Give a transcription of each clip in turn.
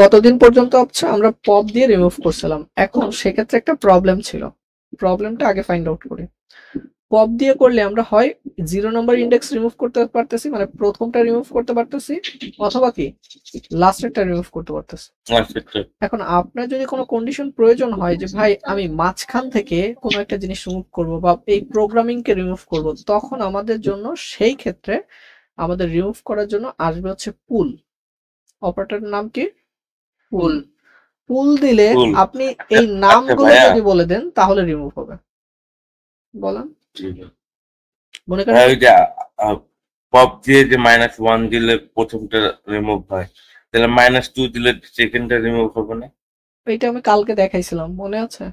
গতদিন পর্যন্ত হচ্ছে আমরা পপ দিয়ে রিমুভ করছিলাম। এখন সেক্ষেত্রে একটা প্রবলেম ছিল, প্রবলেমটা আগে ফাইন্ড আউট করি। পপ দিয়ে করলে আমরা হয় 0 নাম্বার ইন্ডেক্স রিমুভ করতে পারতেছি, মানে প্রথমটা রিমুভ করতে পারতেছি, অথবা কি লাস্টেরটা রিমুভ করতে পারতেছি। এখন আপনার যদি কোনো কন্ডিশন প্রয়োজন হয় যে ভাই আমি মাঝখান থেকে কোনো একটা জিনিস রিমুভ করব বা এই প্রোগ্রামিংকে রিমুভ করব, তখন আমাদের জন্য সেই ক্ষেত্রে আমাদের রিমুভ করার জন্য আসবে হচ্ছে পুল। অপারেটরের নাম কি? পুল। পুল দিলে আপনি এই নামগুলো যদি বলে দেন তাহলে রিমুভ হবে। বলেন। মনে করেন পপ দিয়ে যে -1 দিলে প্রথমটা রিমুভ হয়, তাহলে -2 দিলে সেকেন্ডটা রিমুভ হবে না? এইটা আমি কালকে দেখাইছিলাম, মনে আছে?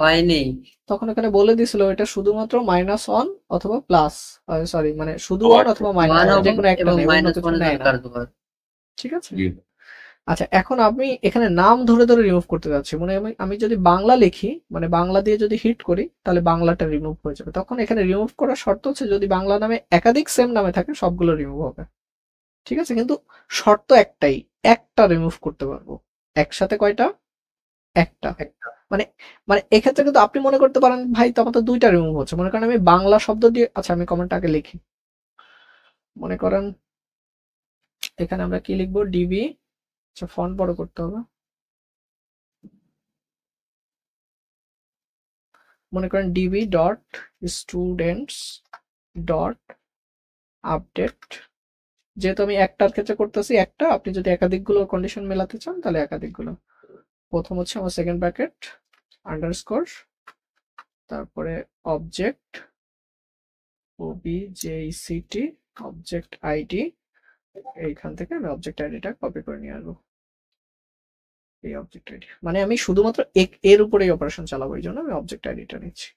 হয়নি। তখন এখানে বলে দিছিল এটা শুধুমাত্র -1 অথবা প্লাস, সরি মানে শুধু 1 অথবা মাইনাস, যে কোনো একটা নেই, অন্য কিছু নেয় না। ঠিক আছে। আচ্ছা, এখন আমি এখানে নাম ধরে ধরে রিমুভ করতে যাচ্ছি, মানে আমি যদি বাংলা লিখি, মানে বাংলা দিয়ে যদি হিট করি তাহলে বাংলাটা রিমুভ হয়ে যাবে। তখন এখানে রিমুভ করার শর্ত হচ্ছে যদি বাংলা নামে একাধিক সেম নামে থাকে সবগুলো রিমুভ হবে। ঠিক আছে, কিন্তু শর্ত একটাই, একটা রিমুভ করতে পারবো। একসাথে কয়টা? একটা। মানে মানে এক্ষেত্রে কিন্তু আপনি মনে করতে পারেন ভাই তো আমার তো দুইটা রিমুভ হচ্ছে, মনে করেন আমি বাংলা শব্দ দিয়ে, আচ্ছা আমি কমেন্টটা আগে লিখি। মনে করেন এখানে আমরা কি লিখবো? ডিবি, আচ্ছা ফন্ট বড় করতে হবে। মনে করেন DB dot students dot update, যেহেতু আমি একটার ক্ষেত্রে করতেছি একটা, আপনি যদি একাধিকগুলো কন্ডিশন মেলাতে চান তাহলে একাধিকগুলো। প্রথম হচ্ছে আমার সেকেন্ড ব্র্যাকেট আন্ডারস্কোর, তারপরে অবজেক্ট ওবিজেসিটি অবজেক্ট আইডি, এইখান থেকে আমি অবজেক্ট আইডিটা কপি করে নিয়ে আসবো। এই অবজেক্ট আইডি মানে আমি শুধুমাত্র এর উপরেই অপারেশন চালাবো, এই জন্য আমি অবজেক্ট আইডিটা নিচ্ছি।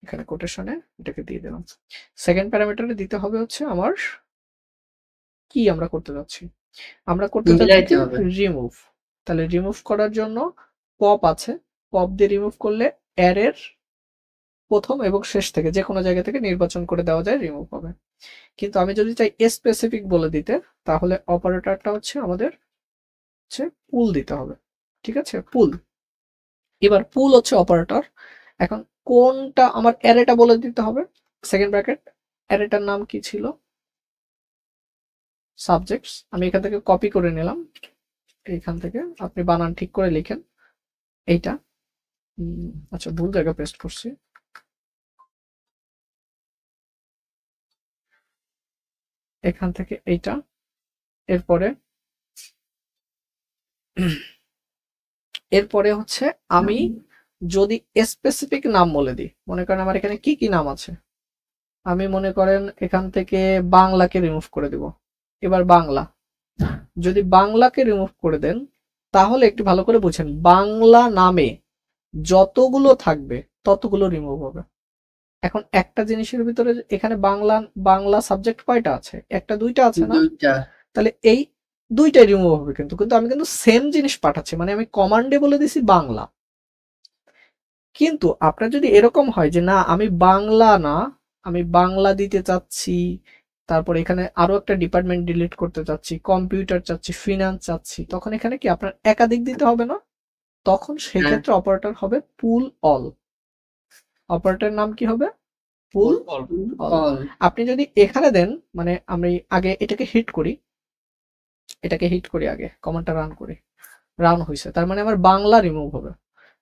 এখানে কোটেশনে এটাকে দিয়ে দিলাম। সেকেন্ড প্যারামিটারে দিতে হবে হচ্ছে আমার কি আমরা করতে যাচ্ছি, আমরা করতে যাচ্ছি রিমুভ। তাহলে রিমুভ করার জন্য পপ আছে, পপ দিয়ে রিমুভ করলে অ্যারের প্রথম এবং শেষ থেকে যে কোনো জায়গা থেকে নির্বাচন করে দেওয়া যায়, রিমুভ হবে। কিন্তু আমি যদি চাই স্পেসিফিক বলে দিতে, তাহলে অপারেটরটা হচ্ছে আমাদের হচ্ছে পুল দিতে হবে। ঠিক আছে, পুল। এবার পুল হচ্ছে অপারেটর। এখন কোনটা আমার অ্যারেটা বলে দিতে হবে। সেকেন্ড ব্র্যাকেট, অ্যারেটার নাম কি ছিল? সাবজেক্টস। আমি এখান থেকে কপি করে নিলাম, এইখান থেকে আপনি বানান ঠিক করে লিখেন এইটা। আচ্ছা ভুল জায়গা পেস্ট করছি। এখান থেকে এইটা, এরপরে হচ্ছে আমি যদি স্পেসিফিক নাম বলে দিই, মনে করেন আমার এখানে কি কি নাম আছে, আমি মনে করেন এখান থেকে বাংলাকে রিমুভ করে দিব। এবার বাংলা, যদি বাংলাকে রিমুভ করে দেন তাহলে একটু ভালো করে বুঝেন, বাংলা নামে যতগুলো থাকবে ততগুলো রিমুভ হবে। এখন একটা জিনিসের ভিতরে এখানে বাংলা সাবজেক্ট কয়টা আছে? একটা দুইটা আছে না? তাহলে এই দুইটাই রিমুভ হবে, কিন্তু আমি কিন্তু সেম জিনিস পাঠাচ্ছি, মানে আমি কমান্ডে বলে দিছি বাংলা। কিন্তু আপনার যদি এরকম হয় যে না আমি বাংলা না, আমি বাংলা দিতে চাচ্ছি, তারপর এখানে আরো একটা ডিপার্টমেন্ট ডিলিট করতে চাচ্ছি, কম্পিউটার চাচ্ছি, ফিনান্স চাচ্ছি, তখন এখানে কি আপনার একাধিক দিতে হবে না? তখন সেই ক্ষেত্রে অপারেটর হবে পুল অল। অপারেটরের নাম কি হবে? পুল অল। আপনি যদি এখানে দেন, মানে আমি আগে এটাকে হিট করি, আগে কমান্ডটা রান করি, রান হয়েছে, তার মানে আমার বাংলা রিমুভ হবে।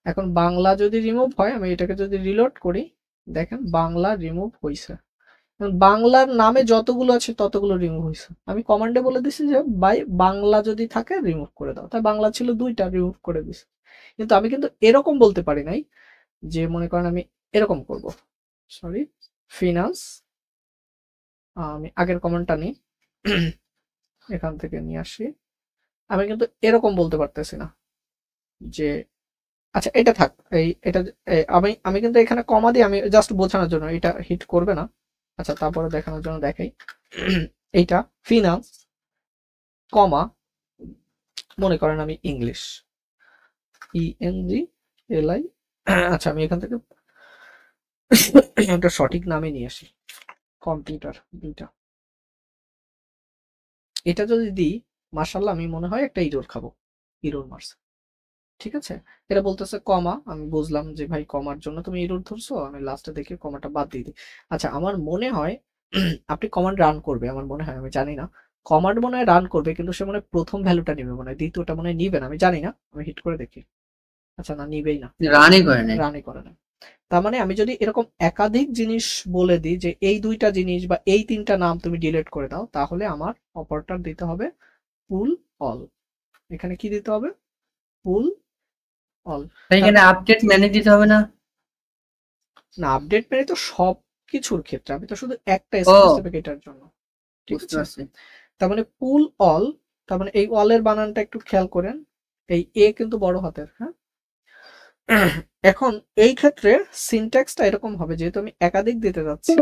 এখন বাংলা যদি রিমুভ হয়, আমি এটাকে যদি রিলোড করি, দেখেন বাংলা রিমুভ হয়েছে। বাংলার নামে যতগুলো আছে ততগুলো রিমুভ হয়েছে। আমি কমান্ডে বলে দিছি যে বাই বাংলা যদি থাকে রিমুভ করে দাও, তাই বাংলা ছিল দুইটা, রিমুভ করে দিছি। কিন্তু আমি কিন্তু এরকম বলতে পারি নাই যে মনে করেন আমি এরকম করব, সরি ফিনান্স, আমি আগের কমান্ডটা নিই, এখান থেকে নিয়ে আসি। আমি কিন্তু এরকম বলতে পারতেছি না যে আচ্ছা এটা থাক, এটা আমি কিন্তু এখানে কমা দিই, আমি জাস্ট বোঝানোর জন্য, এটা হিট করবে না। আচ্ছা তারপরে দেখানোর জন্য দেখাই, এইটা ফিনান্স কমা, মনে করেন আমি ইংলিশ, ENGLI। আচ্ছা আমি এখান থেকে একটা সঠিক নামে নিয়ে আসি, কম্পিউটার দুইটা। এটা যদি দিই মাশাআল্লাহ আমি মনে হয় একটা ইরর খাবো, ইরর মারছে। ঠিক আছে, এটা বলতেছে কমা, আমি বুঝলাম যে ভাই কমার জন্য তুমি ইরর ধরছো, আমি লাস্টে দেখে কমাটা বাদ দিয়ে দিই। আচ্ছা আমার মনে হয় আপনি কমান্ড রান করবে, আমার মনে হয়, আমি জানি না, কমান্ড মনে হয় রান করবে, কিন্তু সে মনে হয় প্রথম ভ্যালুটা নিবে, মনে হয় দ্বিতীয়টা মনে হয় নিবে না, আমি জানি না, আমি হিট করে দেখি। আচ্ছা না, নিবেই না, রানই করে নাই। রানই করে না। তার মানে আমি যদি এরকম একাধিক জিনিস বলে দিই যে এই দুইটা জিনিস বা এই তিনটা নাম তুমি ডিলিট করে দাও, তাহলে আমার অপারেটর দিতে হবে পুল অল। এখানে কি দিতে হবে? পুল অল। এখানে আপডেট ম্যানেজ দিতে হবে না? না, আপডেট মানে তো সব কিছুর ক্ষেত্রে, আমি তো শুধু একটা ও স্পেসিফিক এটার জন্য। ঠিক বুঝতে আছে, পারছি। তার মানে পুল অল, তার মানে এই অলের বানানটা একটু খেয়াল করেন, এই এ কিন্তু বড় হাতের, হ্যাঁ। এখন এই ক্ষেত্রে সিনট্যাক্সটা এরকম হবে, যেহেতু আমি একাধিক দিতে যাচ্ছি,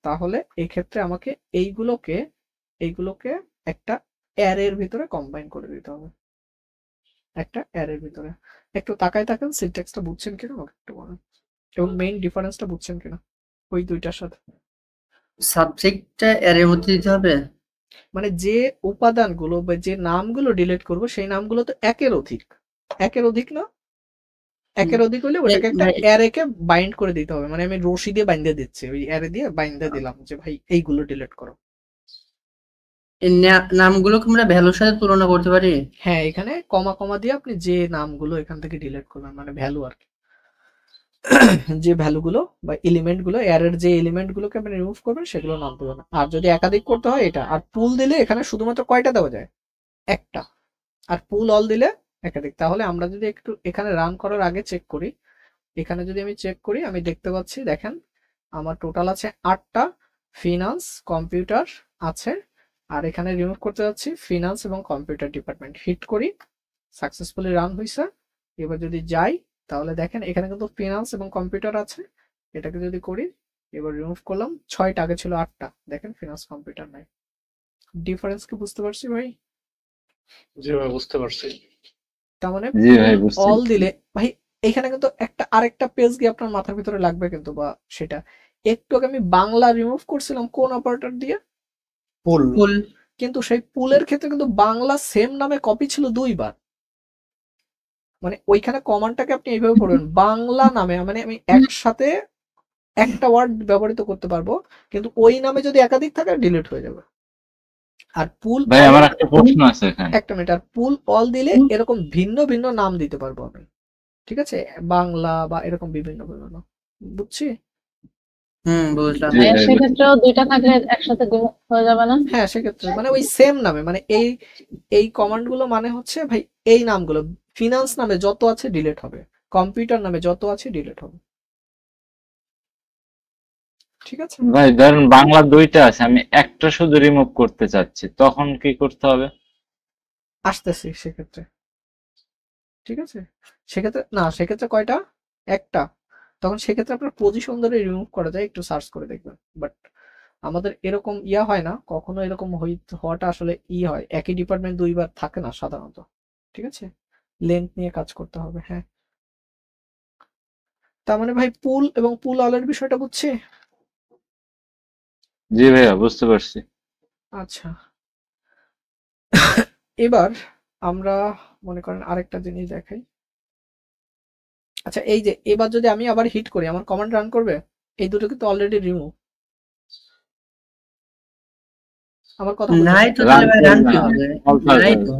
তাহলে এই ক্ষেত্রে আমাকে এইগুলোকে একটা অ্যারের ভিতরে কম্বাইন করে দিতে হবে, একটা অ্যারের ভিতরে। একটু তাকায় থাকেন, সিনট্যাক্সটা বুঝছেন কিনা আমাকে একটু বলেন, এবং মেইন ডিফারেন্সটা বুঝছেন কিনা ওই দুইটার সাথে। সাবজেক্টটা এর মধ্যে দিতে হবে? মানে যে উপাদানগুলো বা যে নামগুলো ডিলিট করব, সেই নামগুলো তো একের অধিক, একের অধিক না, একের অধিক হলে ওটাকে একটা ভাই অ্যারেকে বাইন্ড করে দিতে হবে, মানে আমি রশি দিয়ে বাইন্ধে দিচ্ছি, ওই অ্যারে দিয়ে বাইন্ধে দিলাম যে ভাই এইগুলো ডিলিট করো। এই নামগুলোকে আমরা ভ্যালুর সাথে তুলনা করতে পারি? হ্যাঁ, এখানে কমা কমা দিয়ে আপনি যে নামগুলো এখান থেকে ডিলিট করবেন, মানে ভ্যালু আর কি, যে ভ্যালুগুলো বা এলিমেন্ট গুলো, অ্যারের যে এলিমেন্ট গুলোকে আপনি রিমুভ করবেন সেগুলো নাম দেবেন। আর যদি একাধিক করতে হয় এটা, আর পুল দিলে এখানে শুধুমাত্র কয়টা দেওয়া যায়? একটা। আর পুল অল দিলে একাধিক। তাহলে আমরা যদি একটু এখানে রান করার আগে চেক করি, এখানে যদি আমি চেক করি, আমি দেখতে পাচ্ছি, দেখেন আমার টোটাল আছে 8টা, ফিনান্স কম্পিউটার আছে, আর এখানে রিমুভ করতে যাচ্ছি ফিনান্স এবং কম্পিউটার ডিপার্টমেন্ট। হিট করি, সাকসেসফুলি রান হয়েছে। এবার যদি যাই, তাহলে দেখেন এখানে কিন্তু ফিনান্স এবং কম্পিউটার আছে, এটাকে যদি করি, এবার রিমুভ করলাম, 6টা, আগে ছিল 8টা, দেখেন ফিনান্স কম্পিউটার নাই। ডিফারেন্স কি বুঝতে পারছি ভাই? জি ভাই বুঝতে পারছি। তার মানে জি ভাই বুঝছি। অল দিলে ভাই এখানে কিন্তু একটা আরেকটা পেজ গিয়ে আপনার মাথার ভিতরে লাগবে কিন্তু, বা সেটা একটু আগে আমি বাংলা রিমুভ করছিলাম কোন অপারেটর দিয়ে? পুল। ফুল। কিন্তু সেই পুলের ক্ষেত্রে কিন্তু বাংলা সেম নামে কপি ছিল 2বার, মানে ওইখানে কমান্ডটাকে আপনি এইভাবে করবেন, বাংলা নামে, মানে আমি একসাথে একটা ওয়ার্ড ব্যবহৃত করতে পারবো, কিন্তু ওই নামে যদি একাধিক থাকে ডিলিট হয়ে যাবে। আর পুল ভাই আমার একটা প্রশ্ন আছে এখানে। একটা মিনিট, আর পুল অল দিলে এরকম ভিন্ন ভিন্ন নাম দিতে পারবো আমি, ঠিক আছে, বাংলা বা এরকম বিভিন্ন বিভিন্ন, বুঝছি? বুঝলাম। জি ভাই বুঝছি। সেক্ষেত্রেও দুইটা থাকলে একসাথে হয়ে যাবে না? হ্যাঁ, সেক্ষেত্রে মানে ওই সেম নামে, মানে এই কমান্ড গুলো মানে হচ্ছে ভাই এই নামগুলো, ফিনান্স নামে যত আছে ডিলিট হবে, কম্পিউটার নামে যত আছে ডিলিট হবে, ঠিক আছে। ভাই ধরেন বাংলা 2টা আছে, আমি একটা শুধু রিমুভ করতে চাচ্ছি, তখন কি করতে হবে? আসতেছি সেক্ষেত্রে, ঠিক আছে, সেক্ষেত্রে না, সেক্ষেত্রে কয়টা? একটা। তখন সেক্ষেত্রে আপনার পজিশন ধরে রিমুভ করা যায়, একটু সার্চ করে দেখবেন। বাট আমাদের এরকম ইয়া হয় না কখনো, এরকম হওয়াটা আসলে হয়, একই ডিপার্টমেন্ট 2বার থাকে না সাধারণত, ঠিক আছে, লেন্থ নিয়ে কাজ করতে হবে। হ্যাঁ, তার মানে ভাই পুল এবং পুল অলের বিষয়টা বুঝছি। জি ভাইয়া বুঝতে পারছি। আচ্ছা, এবার আমরা মনে করেন আরেকটা জিনিস দেখাই। আচ্ছা, এই যে এবার যদি আমি আবার হিট করি, আমার কমান্ড রান করবে? এই দুটো কিন্তু অলরেডি রিমুভ, আমার কথা নাই বুঝছেন? তো, তাহলে ভাই রান কি হবে? নাই তো।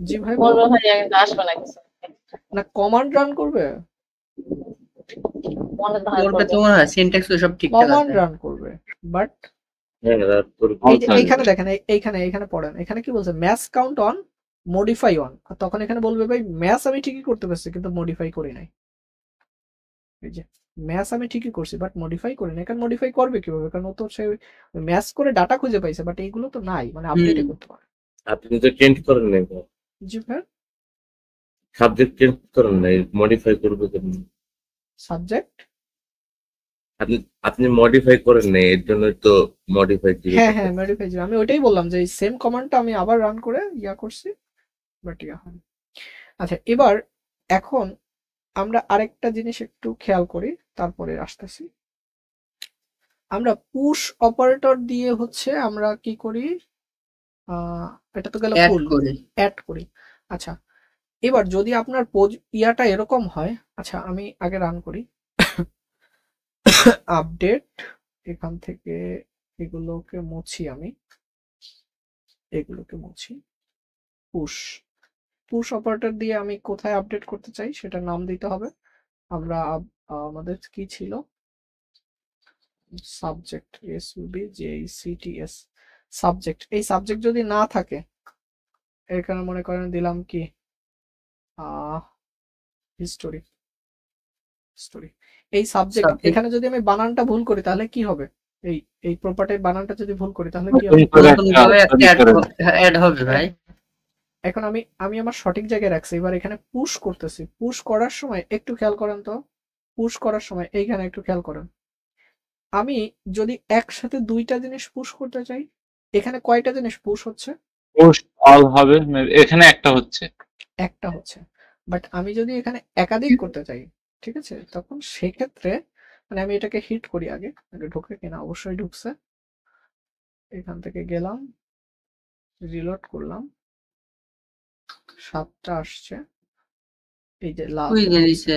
জি ভাই বলবো বলো। ভাই কিন্তু আসবে না কিছু, না, কমান্ড রান করবে, মনে তো হয় করবে করবে। তো মনে হয়, সিনট্যাক্স তো সব ঠিকঠাক কমান্ড আছে। রান করবে, বাট হ্যাঁ এই যে এইখানে দেখেন, এইখানে পড়েন, এখানে কি বলছে, match count on modify on, তখন এখানে বলবে ভাই ম্যাচ আমি ঠিকই করতে পারছি কিন্তু মডিফাই করি নাই। এই যে ম্যাচ আমি ঠিকই করছি বাট মডিফাই করি নাই, কারণ মডিফাই করবে কিভাবে, কারণ ও তো সে ম্যাচ করে ডাটা খুঁজে পাইছে, বাট এইগুলো তো নাই, মানে আপডেটই করতে পারে। আপনি তো চেঞ্জ করেন নাই, জি ভাই, সাবজেক্ট চেঞ্জ করেন নাই, মডিফাই করবে কেন? সাবজেক্ট, আপনি আপনি মডিফাই করেন নাই, এর জন্য তো মডিফাই হ্যাঁ হ্যাঁ মডিফাই, আমি ওইটাই বললাম যে এই সেম কমান্ডটা আমি আবার রান করে ইয়া করছি, বাট ইয়া হয়। আচ্ছা, এবার এখন আমরা আরেকটা জিনিস একটু খেয়াল করি, তারপরে আসতেছি। আমরা পুশ অপারেটর দিয়ে হচ্ছে আমরা কি করি, এটা তো গেল অ্যাড পুল, করে অ্যাড করি। আচ্ছা, এবার যদি আপনার ইয়াটা এরকম হয়, আচ্ছা আমি আগে রান করি আপডেট, এখান থেকে এগুলোকে মুছি, আমি এগুলোকে মুছি। পুশ পুশ অপারেটর দিয়ে আমি কোথায় আপডেট করতে চাই সেটা নাম দিতে হবে। আমরা আমাদের কি ছিল, সাবজেক্ট, SUBJECTS সাবজেক্ট। এই সাবজেক্ট যদি না থাকে, এখানে মনে করেন দিলাম কি হিস্টোরি, হিস্টোরি এই সাবজেক্ট। Subject। এখানে যদি আমি বানানটা ভুল করি তাহলে কি হবে, এই প্রপার্টির বানানটা যদি ভুল করি তাহলে কি নতুন হবে? করে নতুন একটা ভাবে একটা তৈরি করে দিই। অ্যাড হবে ভাই। এখন আমি আমার সঠিক জায়গায় রাখছি, এবার এখানে পুশ করতেছি। পুশ করার সময় একটু খেয়াল করেন তো, পুশ করার সময় এইখানে একটু খেয়াল করেন, আমি যদি একসাথে দুইটা জিনিস পুশ করতে চাই, এখানে কয়টা জিনিস পুশ হচ্ছে? পুশ অল হবে, এখানে একটা হচ্ছে। একটা হচ্ছে। বাট আমি যদি এখানে একাধিক করতে চাই, ঠিক আছে, তখন সেক্ষেত্রে মানে আমি এটাকে হিট করি, আগে ঢোকে কিনা, অবশ্যই ঢুকছে। এখান থেকে গেলাম, রিলোড করলাম, 7টা আসছে, এই যে ওই যে লাস্ট। নিচে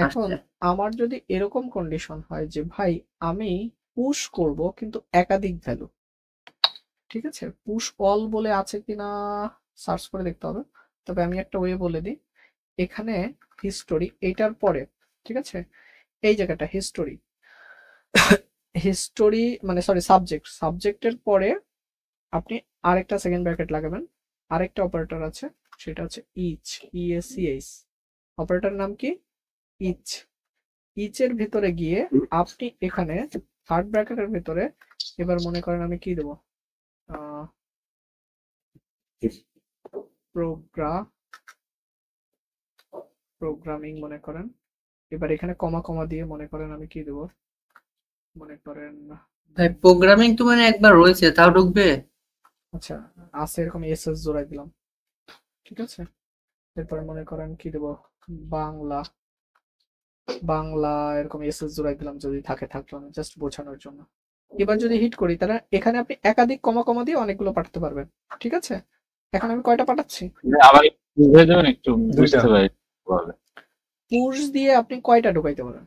এখন আসছে। আমার যদি এরকম কন্ডিশন হয় যে ভাই আমি পুশ করব কিন্তু একাধিক ভ্যালু, ঠিক আছে, পুশ অল বলে আছে কিনা সার্চ করে দেখতে হবে। তবে আমি একটা ওয়ে বলে দিই, এখানে হিস্টোরি এইটার পরে, ঠিক আছে, এই জায়গাটা হিস্টোরি, হিস্টোরি মানে সরি সাবজেক্ট, সাবজেক্টের পরে আপনি আরেকটা সেকেন্ড ব্র্যাকেট লাগাবেন, আরেকটা অপারেটর আছে, সেটা হচ্ছে ইচ, EACH অপারেটর নাম কি, ইচ। ইচের ভিতরে গিয়ে আপনি এখানে থার্ড ব্র্যাকেটের ভিতরে, এবার মনে করেন আমি কি দেবো, প্রোগ্রামিং মনে করেন। এবার এখানে কমা কমা দিয়ে মনে করেন আমি কি দেবো, মনে করেন ভাই প্রোগ্রামিং তো মানে একবার রয়েছে, তাও ঢুকবে। আচ্ছা আছে এরকম SS জোড়াই দিলাম, ঠিক আছে। এরপরে মনে করেন কি দেবো, বাংলা, বাংলা এরকম SS জোড়াই দিলাম, যদি থাকে থাকলো না, জাস্ট বোঝানোর জন্য। এবার যদি হিট করি তাহলে এখানে আপনি একাধিক কমা কমা দিয়ে অনেকগুলো পাঠাতে পারবেন, ঠিক আছে। এখন আমি কয়টা পাঠাচ্ছি, আবার বুঝে দেবেন একটু, দুইটা। বুঝতে পারি বলে। পুশ দিয়ে আপনি কয়টা ঢুকাইতে পারেন,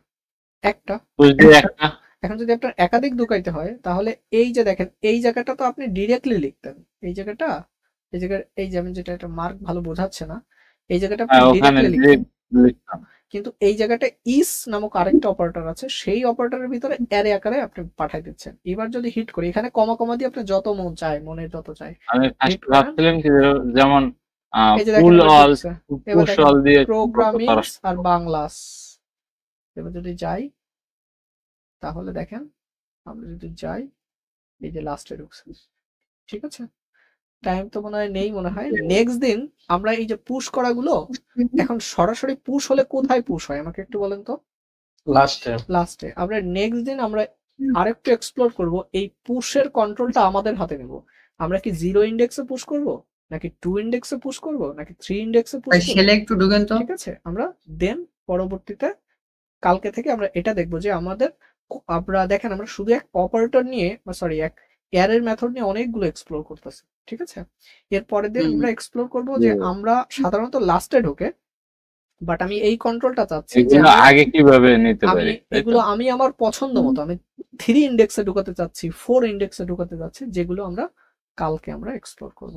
একটা। পুশ দিয়ে একটা, এখন যদি আপনার একাধিক ঢুকাইতে হয় তাহলে এই যে দেখেন এই জায়গাটা তো আপনি ডিরেক্টলি লিখতেন, এই জায়গাটা, এই জায়গায় এই যে আমি যেটা একটা মার্ক ভালো বোঝাচ্ছে না, এই জায়গাটা আপনি ওখানে ডিরেক্টলি লিখতেন, লিখতাম। কিন্তু এই জায়গাটা ইস নামক আরেকটা অপারেটর আছে, সেই অপারেটরের ভিতরে অ্যারে আকারে আপনি পাঠাই দিচ্ছেন। এবার যদি হিট করি, এখানে কমা কমা দিয়ে আপনি যত মন চায়, মনে যত চায় আমি হিট ফার্স্ট করেন। ভাবছিলাম কি যেমন এই যে দেখেন পুল এবার অল, ঢুকছে। এবার পুশ দেখেন অল দিয়ে প্রোগ্রামিং আর বাংলাস। এবার যদি যাই তাহলে দেখেন, আমরা যদি যাই, এই যে লাস্টে ঢুকছে, ঠিক আছে। টাইম তো মনে হয় নেই, মনে হয় নেক্সট দিন আমরা এই যে পুশ করাগুলো, এখন সরাসরি পুশ হলে কোথায় পুশ হয় আমাকে একটু বলেন তো। লাস্টে লাস্টে। আমরা নেক্সট দিন আমরা আরেকটু এক্সপ্লোর করব, এই পুশের কন্ট্রোলটা আমাদের হাতে নেব। আমরা কি 0 ইন্ডেক্সে পুশ করব, নাকি 2 ইন্ডেক্সে পুশ করব, নাকি 3 ইন্ডেক্সে পুশ ভাই করব, সেলে একটু ঢুকেন তো। ঠিক আছে। আমরা দেন পরবর্তীতে কালকে থেকে আমরা এটা দেখবো যে আমাদের আমরা দেখেন আমরা শুধু এক অপারেটর নিয়ে বা সরি এক অ্যারের মেথড নিয়ে অনেকগুলো এক্সপ্লোর করতেছি, ঠিক আছে। এর পরের দিন আমরা এক্সপ্লোর করব যে আমরা সাধারণত লাস্টে ঢোকে, বাট আমি এই কন্ট্রোলটা চাচ্ছি যে এগুলো আগে কিভাবে নিতে আমি পারি, তাই তো? এগুলো আমি আমার পছন্দ মতো আমি 3 ইন্ডেক্সে ঢুকাতে চাচ্ছি, 4 ইন্ডেক্সে ঢুকাতে চাচ্ছি, যেগুলো আমরা কালকে আমরা এক্সপ্লোর করব।